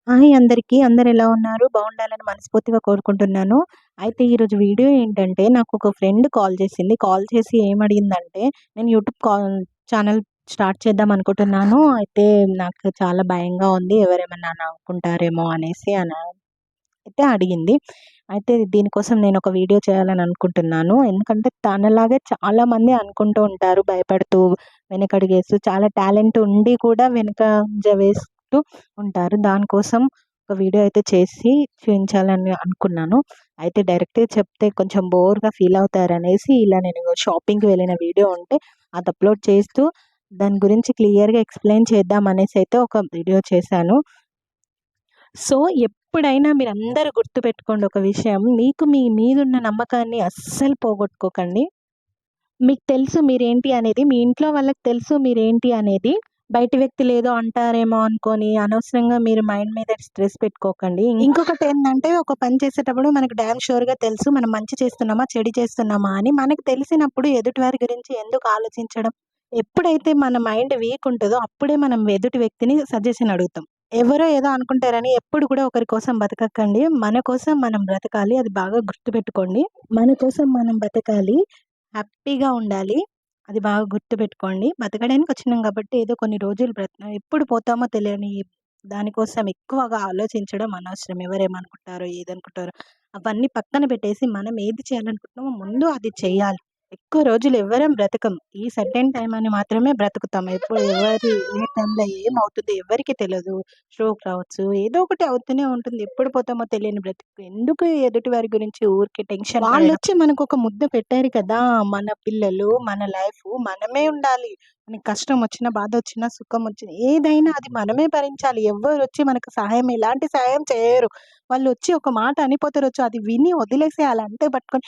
Hi అందరికీ. అందరెలా ఉన్నారు? బావుండాలని మనస్ఫూర్తిగా కోరుకుంటున్నాను. అయితే ఈరోజు వీడియో ఏంటంటే, నాకొక ఫ్రెండ్ కాల్ చేసింది. కాల్ చేసి ఏమడిగిందంటే, నేను యూట్యూబ్ ఛానల్ స్టార్ట్ చేద్దాం అనుకుంటున్నాను. అయితే నాకు చాలా భయంగా ఉంది. ఎవరేమన్నా అనుకుంటారేమో అనేసి అయితే అడిగింది. అయితే దీనికోసం నేనొక వీడియో చేయాలని అనుకుంటున్నాను. ఎందుకంటే తనలాగే చాలామంది అనుకుంటూ ఉంటారు. భయపడుతూ, వెనకడుగేస్తూ చాలా టాలెంట్ ఉండి కూడా వెనకంజ వేస్తూ ఉంటారు. దానికోసం ఒక వీడియో అయితే చేసి చూయించాలని అనుకున్నాను. అయితే డైరెక్ట్‌గా చెప్తే కొంచెం బోర్‌గా ఫీల్ అవుతారనేసి ఇలా నేను షాపింగ్‌కి వెళ్ళిన వీడియో ఉంటే అది అప్‌లోడ్ చేస్తూ దాని గురించి క్లియర్‌గా ఎక్స్‌ప్లెయిన్ చేద్దామనేసి అయితే ఒక వీడియో చేశాను. సో, ఎప్పుడైనా మీరందరూ గుర్తుపెట్టుకోండి ఒక విషయం. మీకు మీ మీదున్న నమ్మకాన్ని అస్సలు పోగొట్టుకోకండి. మీకు తెలుసు మీరేంటి అనేది. మీ ఇంట్లో వాళ్ళకి తెలుసు మీరేంటి అనేది. బయటి వ్యక్తులేదో అంటారేమో అనుకోని అనవసరంగా మీరు మైండ్ మీద స్ట్రెస్ పెట్టుకోకండి. ఇంకొకటేందంటే ఒక పని చేసేటప్పుడు మనకు డామ్ ష్యూర్‌గా తెలుసు మనం మంచి చేస్తున్నామా, చెడు చేస్తున్నామా అని. మనకు తెలిసినప్పుడు ఎదుటివారి గురించి ఎందుకు ఆలోచించడం? ఎప్పుడైతే మన మైండ్ వీక్ ఉంటదో అప్పుడే మనం ఎదుటి వ్యక్తిని సజెషన్ అడుగుతాం. ఎవరో ఏదో అనుకుంటారని ఎప్పుడు కూడా ఒకరి కోసం బతకకండి. మన కోసం మనం బ్రతకాలి. అది బాగా గుర్తుపెట్టుకోండి. మన కోసం మనం బతకాలి. హ్యాపీగా ఉండాలి. అది బాగా గుర్తుపెట్టుకోండి. బతకడానికి వచ్చినాం కాబట్టి ఏదో కొన్ని రోజులు ఎప్పుడు పోతామో తెలియని దానికోసం ఎక్కువగా ఆలోచించడం అనవసరం. ఎవరేమనుకుంటారో, ఏదనుకుంటారో అవన్నీ పక్కన పెట్టేసి మనం ఏది చేయాలనుకుంటున్నామో ముందు అది చెయ్యాలి. ఎక్కువ రోజులు ఎవ్వరం బ్రతకం. ఈ సర్టెన్ టైమ్ అని మాత్రమే బ్రతుకుతాం. ఎప్పుడు ఏ టైంలో ఏమవుతుందో ఎవ్వరికీ తెలదు. స్ట్రోక్ రావచ్చు. ఏదో ఒకటి అవుతూనే ఉంటుంది. ఎప్పుడు పోతామో తెలియని బ్రతుకు. ఎందుకు ఎదుటి వారి గురించి ఊరికే టెన్షన్ పడడం. వాళ్ళొచ్చి మనకొక ముద్ద పెట్టారు కదా! మన పిల్లలు, మన లైఫు మనమే ఉండాలి. మనకి కష్టం వచ్చినా, బాధొచ్చినా, సుఖం వచ్చినా ఏదైనా అది మనమే భరించాలి. ఎవ్వరొచ్చి మనకు సహాయం ఎలాంటి సహాయం చేయరు. వాళ్ళొచ్చి ఒక మాట అనిపోతారొచ్చు. అది విని వదిలేసేయాలి. అంతే పట్టుకొని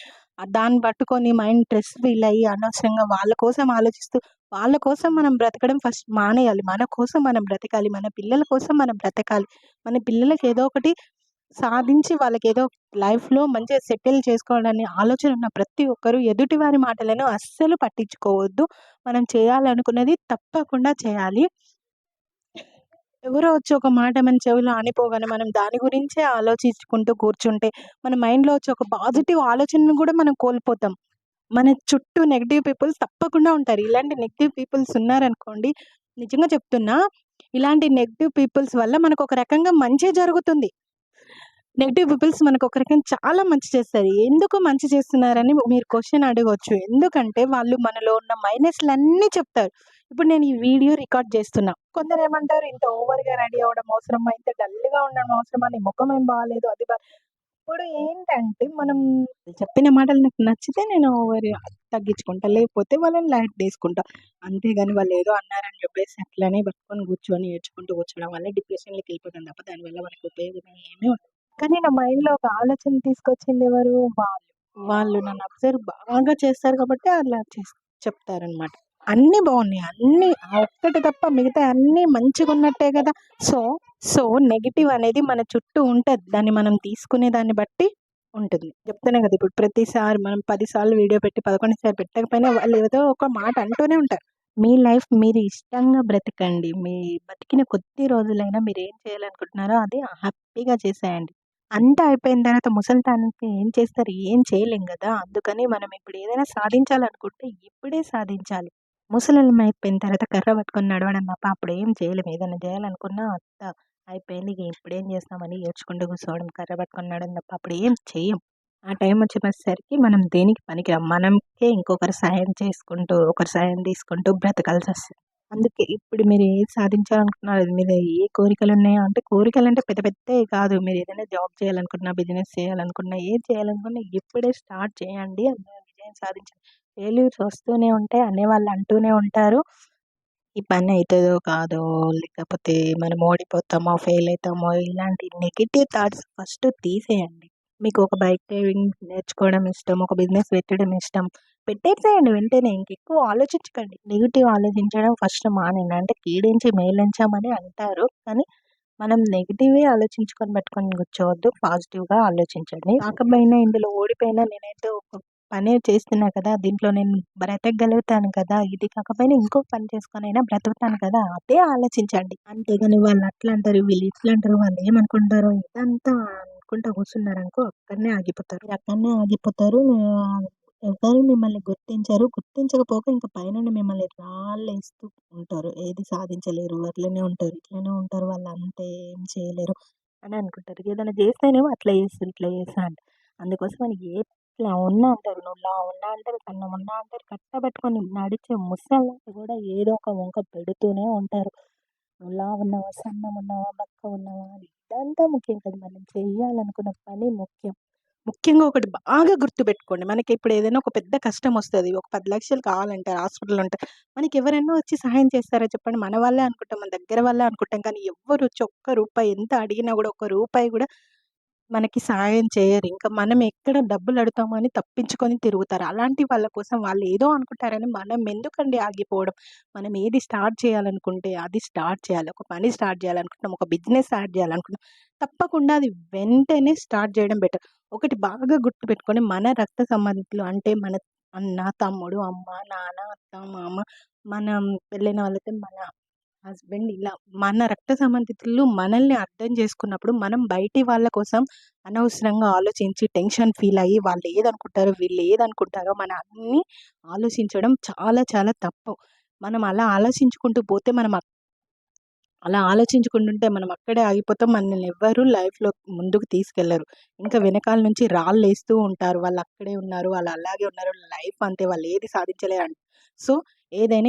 దాన్ని పట్టుకొని మైండ్ స్ట్రెస్ ఫీల్ అయ్యి అనవసరంగా వాళ్ళ కోసం ఆలోచిస్తూ వాళ్ళ కోసం మనం బ్రతకడం ఫస్ట్ మానేయాలి. మన కోసం మనం బ్రతకాలి. మన పిల్లల కోసం మనం బ్రతకాలి. మన పిల్లలకి ఏదో ఒకటి సాధించి వాళ్ళకేదో లైఫ్‌లో మంచిగా సెటిల్ చేసుకోవాలనే ఆలోచన ఉన్న ప్రతి ఒక్కరు ఎదుటివారి మాటలను అస్సలు పట్టించుకోవద్దు. మనం చేయాలనుకున్నది తప్పకుండా చేయాలి. ఎవరో వచ్చి ఒక మాట మన చెవిలో ఆనిపోగానే మనం దాని గురించే ఆలోచించుకుంటూ కూర్చుంటే మన మైండ్‌లో వచ్చే ఒక పాజిటివ్ ఆలోచనను కూడా మనం కోల్పోతాం. మన చుట్టూ నెగెటివ్ పీపుల్స్ తప్పకుండా ఉంటారు. ఇలాంటి నెగెటివ్ పీపుల్స్ ఉన్నారనుకోండి, నిజంగా చెప్తున్నా, ఇలాంటి నెగెటివ్ పీపుల్స్ వల్ల మనకొక రకంగా మంచే జరుగుతుంది. నెగెటివ్ పీపుల్స్ మనకొక రకంగా చాలా మంచి చేస్తారు. ఎందుకు మంచి చేస్తున్నారని మీరు క్వెషన్ అడగొచ్చు. ఎందుకంటే వాళ్ళు మనలో ఉన్న మైనస్‌లన్నీ చెప్తారు. ఇప్పుడు నేను ఈ వీడియో రికార్డ్ చేస్తున్నా. కొందరేమంటారు ఇంత ఓవర్‌గా రెడీ అవ్వడం అవసరమా? ఇంత డల్‌గా ఉండడం అవసరమా? నీ మొఖం ఏం బాలేదు అది ఇప్పుడు ఏంటంటే మనం చెప్పిన మాటలు నాకు నచ్చితే నేను తగ్గించుకుంటా. లేకపోతే వాళ్ళని లైట్ తీసుకుంటా. అంతేగాని వాళ్ళేదో అన్నారని చెప్పేసి అట్లనే పట్టుకొని కూర్చొని ఏడ్చుకుంటూ కూర్చోవడం వల్ల డిప్రెషన్‌లోకెళ్ళిపోతాం తప్ప దానివల్ల మనకు ఉపయోగం ఏమీ ఉండదు. కానీ నా మైండ్‌లో ఒక ఆలోచన తీసుకొచ్చిందెవరు? వాళ్ళు. వాళ్ళు నన్ను అబ్జర్వ్ బాగా చేస్తారు కాబట్టి అలా చెప్తారనమాట. అన్నీ బావున్నాయి. అన్నీ ఆ ఒక్కటి తప్ప మిగతా అన్నీ మంచిగున్నట్టే గదా! సో, సో నెగెటివ్ అనేది మన చుట్టూ ఉంటది. దాన్ని మనం తీసుకునే దాన్ని బట్టి ఉంటుంది. చెప్తున్నా గదా! ఇప్పుడు ప్రతిసారి మనం 10 సార్లు వీడియో పెట్టి 11 సారి పెట్టకపోయినా వాళ్ళు ఏదో ఒక మాట అంటూనే ఉంటారు. మీ లైఫ్ మీరు ఇష్టంగా బ్రతకండి. మీ బతికిన కొద్ది రోజులైనా మీరేం చేయాలనుకుంటున్నారో అది హ్యాపీగా చేసేయండి. అంతా అయిపోయిన తర్వాత ముసలితనానికి ఏం చేస్తారు? ఏం చేయలేం గదా! అందుకని మనం ఇప్పుడు ఏదైనా సాధించాలనుకుంటే ఇప్పుడే సాధించాలి. ముసలోళ్ళం అయిపోయిన తర్వాత కర్ర పట్టుకొని నడవడం తప్ప అప్పుడేం చేయలేం. ఏదైనా చేయాలనుకున్నా అయిపోయింది. ఇగ ఇప్పుడేం చేస్తామని ఏడ్చుకుంటూ కూర్చోవడం, కర్ర పట్టుకొని నడవడం తప్ప అప్పుడేం చెయ్యం. ఆ టైం వచ్చేసరికి మనం దేనికి పనికిరాం. మనకే ఇంకొకరి సాయం చేసుకుంటూ, ఒకరి సాయం తీసుకుంటూ బ్రతకాల్సొస్తది. అందుకే ఇప్పుడు మీరు ఏది సాధించాలనుకుంటున్నారో అది మీద ఏ కోరికలున్నాయో అంటే కోరికలంటే పెద్ద పెద్దయి కాదు. మీరేదైనా జాబ్ చేయాలనుకున్నా, బిజినెస్ చేయాలనుకున్నా, ఏది చేయాలనుకున్నా ఇప్పుడే స్టార్ట్ చేయండి. అందులో విజయం సాధించండి. ఫెయిల్యూర్స్ వస్తూనే ఉంటాయి. అనేవాళ్ళు అంటూనే ఉంటారు. ఈ పని అయితదో కాదో, లేకపోతే మనం ఓడిపోతామో, ఫెయిల్ అయితామో ఇలాంటి నెగెటివ్ థాట్స్ ఫస్ట్ తీసేయండి. మీకు ఒక బైక్ డ్రైవింగ్ నేర్చుకోవడం ఇష్టం, ఒక బిజినెస్ పెట్టడం ఇష్టం. పెట్టేసేయండి వెంటనే. ఇంకెక్కువ ఆలోచించకండి. నెగెటివ్ ఆలోచించడం ఫస్ట్ మానేయండి. అంటే కీడించి మేలెంచామని అంటారు. కానీ మనం నెగెటివే ఆలోచించుకొని పెట్టుకొని కూర్చోవద్దు. పాజిటివ్‌గా ఆలోచించండి. కాకపోయినా ఇందులో ఓడిపోయినా నేనైతే ఒక పనే చేస్తున్నా కదా! దీంట్లో నేను బ్రతకగలుగుతాను కదా! ఇది కాకపోయినా ఇంకో పని చేసుకొనైనా బ్రతుకుతాను కదా! అదే ఆలోచించండి. అంతేగాని వాళ్ళు అట్లా అంటారు, వీళ్ళు ఇట్లా అంటారు, వాళ్ళు ఏమనుకుంటారో ఇదంతా అనుకుంటా కూర్చున్నారనుకో అక్కడనే ఆగిపోతారు. అక్కడనే ఆగిపోతారు. ఎవరు మిమ్మల్ని గుర్తించరు. గుర్తించకపోక ఇంక పైనుండి మిమ్మల్ని రాళ్ళేస్తూ ఉంటారు. ఏది సాధించలేరు. అట్లనే ఉంటారు. ఇట్లనే ఉంటారు. వాళ్ళు అంతే ఏం చేయలేరు అని అనుకుంటారు. ఏదైనా చేస్తేనేమో అట్లా చేస్తారు, ఇట్లా చేస్తారు అంటారు. అందుకోసమని ఇట్లా ఉన్నా అంటారు. నువ్వు లావు ఉన్నా అంటారు. సన్నం ఉన్నా అంటారు. కట్టబెట్టుకొని నడిచే ముసలోళ్ళు కూడా ఏదో ఒక వంక పెడుతూనే ఉంటారు. నువ్వు లావున్నావా? సన్నమున్నావా? బక్కగున్నావా? అని. ఇదంతా ముఖ్యం కాదు. మనం చెయ్యాలనుకున్న పని ముఖ్యం. ముఖ్యంగా ఒకటి బాగా గుర్తుపెట్టుకోండి. మనకిప్పుడు ఏదైనా ఒక పెద్ద కష్టమొస్తది. ఒక 10,00,000 కావాలంటారు. హాస్పిటల్‌లో ఉంటే మనకెవరైనా వచ్చి సహాయం చేస్తారా చెప్పండి? మన వాళ్ళే అనుకుంటాం. మన దగ్గర వాళ్ళే అనుకుంటాం. కానీ ఎవ్వరొచ్చి ఒక్క రూపాయి ఎంత అడిగినా గూడా ఒక్క రూపాయి గూడా మనకి సహాయం చేయరు. ఇంకా మనం ఎక్కడ డబ్బులడుగుతామో అని తప్పించుకొని తిరుగుతారు. అలాంటి వాళ్ళ కోసం వాళ్ళు ఏదో అనుకుంటారని మనం ఎందుకండి ఆగిపోవడం? మనం ఏది స్టార్ట్ చేయాలనుకుంటే అది స్టార్ట్ చేయాలి. ఒక పని స్టార్ట్ చేయాలనుకుంటున్నాం. ఒక బిజినెస్ స్టార్ట్ చేయాలనుకుంటున్నాం. తప్పకుండా అది వెంటనే స్టార్ట్ చేయడం బెటర్. ఒకటి బాగా గుర్తుపెట్టుకొని మన రక్త సంబంధికులు అంటే మన అన్న, తమ్ముడు, అమ్మ, నాన్న, అత్త, మామ, మనం పెళ్ళైన వాళ్ళైతే మన హస్బెండ్ ఇలా మన రక్త సంబంధితులు మనల్ని అర్థం చేసుకున్నప్పుడు మనం బయటి వాళ్ళ కోసం అనవసరంగా ఆలోచించి టెన్షన్ ఫీల్ అయ్యి వాళ్ళు ఏదనుకుంటారో, వీళ్ళు ఏదనుకుంటారో మన అన్నీ ఆలోచించడం చాలా చాలా తప్పు. మనం అలా ఆలోచించుకుంటూ పోతే అలా ఆలోచించుకుంటుంటే మనం అక్కడే ఆగిపోతాం. మనల్ని ఎవ్వరు లైఫ్‌లో ముందుకు తీసుకెళ్లరు. ఇంకా వెనకాల నుంచి రాళ్ళేస్తూ ఉంటారు. వాళ్ళు అక్కడే ఉన్నారు. వాళ్ళు అలాగే ఉన్నారు. లైఫ్ అంతే వాళ్ళు ఏది సాధించలేరు సో, ఏదైనా